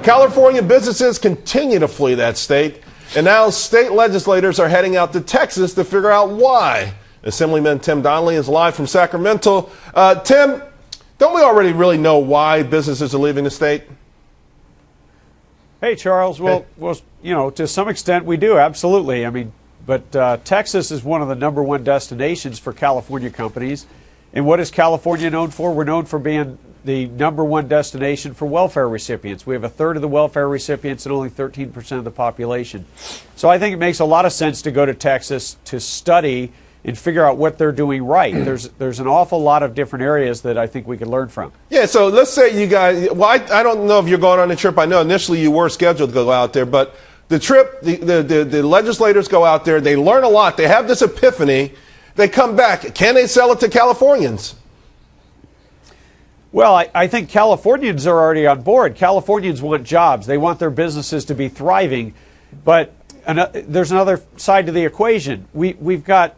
California businesses continue to flee that state, and now state legislators are heading out to Texas to figure out why. Assemblyman Tim Donnelly is live from Sacramento. Tim, don't we already really know why businesses are leaving the state? Hey, Charles. Well, you know, to some extent we do, absolutely. I mean, but Texas is one of the #1 destinations for California companies. And what is California known for? We're known for being the #1 destination for welfare recipients. We have 1/3 of the welfare recipients and only 13% of the population. So I think it makes a lot of sense to go to Texas to study and figure out what they're doing right. There's an awful lot of different areas that I think we could learn from. Yeah, so let's say you guys, well, I don't know if you're going on a trip. I know initially you were scheduled to go out there, but the trip, the legislators go out there, they learn a lot, they have this epiphany, they come back. Can they sell it to Californians? Well, I think Californians are already on board. Californians want jobs. They want their businesses to be thriving. But there's another side to the equation. We're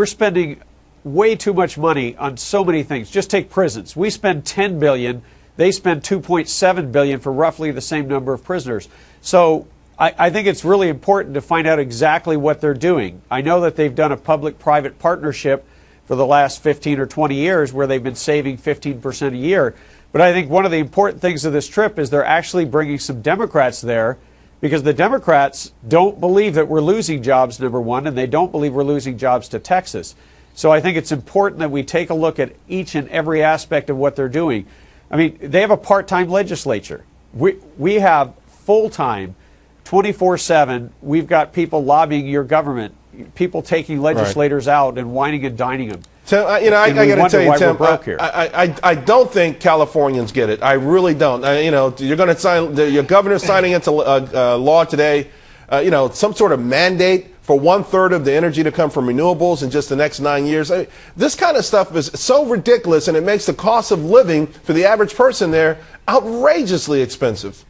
spending way too much money on so many things. Just take prisons. We spend $10 billion. They spend $2.7 billion for roughly the same number of prisoners. So I think it's really important to find out exactly what they're doing. I know that they've done a public-private partnership for the last 15 or 20 years where they've been saving 15% a year. But I think one of the important things of this trip is they're actually bringing some Democrats there, because the Democrats don't believe that we're losing jobs, #1, and they don't believe we're losing jobs to Texas. So I think it's important that we take a look at each and every aspect of what they're doing. I mean, they have a part-time legislature. We have full-time, 24/7. We've got people lobbying your government, people taking legislators out and wining and dining them. Tim, I got to tell you, Tim, I don't think Californians get it. I really don't. You're going to sign, your governor's signing into law today, some sort of mandate for 1/3 of the energy to come from renewables in just the next 9 years. This kind of stuff is so ridiculous, and it makes the cost of living for the average person there outrageously expensive.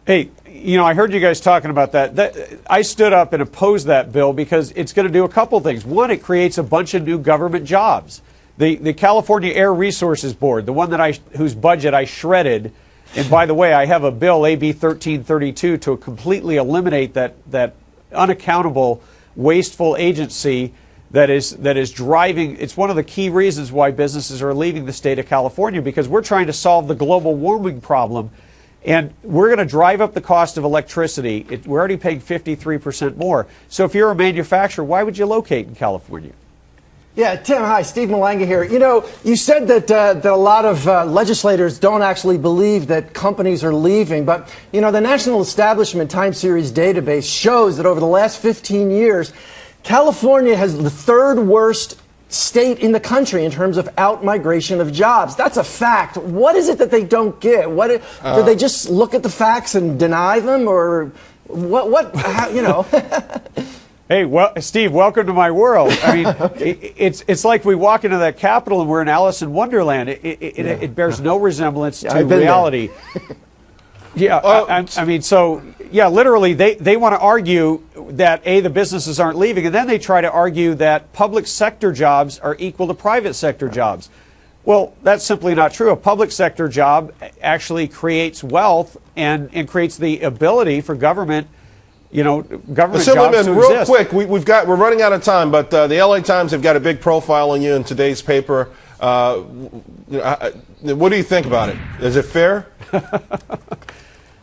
Hey, I heard you guys talking about that. I stood up and opposed that bill because it's going to do a couple things. One, it creates a bunch of new government jobs. The California Air Resources Board, the one whose budget I shredded, and by the way, I have a bill, AB 1332, to completely eliminate that unaccountable, wasteful agency that is driving. It's one of the key reasons why businesses are leaving the state of California, because we're trying to solve the global warming problem. And we're going to drive up the cost of electricity. We're already paying 53% more. So if you're a manufacturer, why would you locate in California? Yeah, Tim, hi. Steve Malanga here. You said that a lot of legislators don't actually believe that companies are leaving. But, the National Establishment Time Series database shows that over the last 15 years, California has the 3rd worst state in the country in terms of out-migration of jobs. That's a fact. What is it that they don't get? Do they just look at the facts and deny them, or how? Hey, well, Steve, welcome to my world. I mean, okay. It's like we walk into that Capitol and we're in Alice in Wonderland. It bears no resemblance to reality. Yeah, I mean, so, yeah, literally, they want to argue that, A, the businesses aren't leaving, and then they try to argue that public sector jobs are equal to private sector jobs. Well, that's simply not true. A public sector job actually creates wealth and creates the ability for government jobs to real exist. Quick, we're running out of time, but the LA Times have got a big profile on you in today's paper. What do you think about it? Is it fair?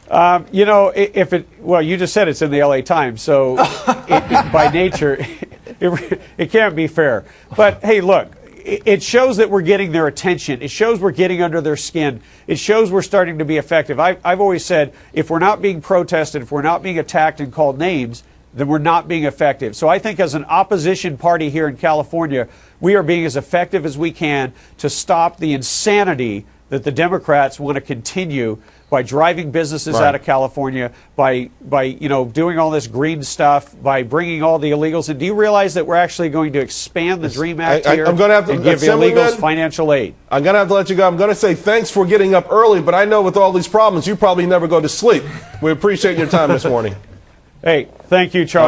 Well, you just said it's in the LA Times, so by nature, it can't be fair. But hey, look, it shows that we're getting their attention. It shows we're getting under their skin. It shows we're starting to be effective. I've always said, if we're not being protested, if we're not being attacked and called names, then we're not being effective. So I think as an opposition party here in California, we are being as effective as we can to stop the insanity that the Democrats want to continue by driving businesses out of California, by doing all this green stuff, by bringing all the illegals in. Do you realize that we're actually going to expand the DREAM Act here and give illegals financial aid? I'm going to have to let you go. I'm going to say thanks for getting up early, but I know with all these problems, you probably never go to sleep. We appreciate your time this morning. Hey, thank you, Charles.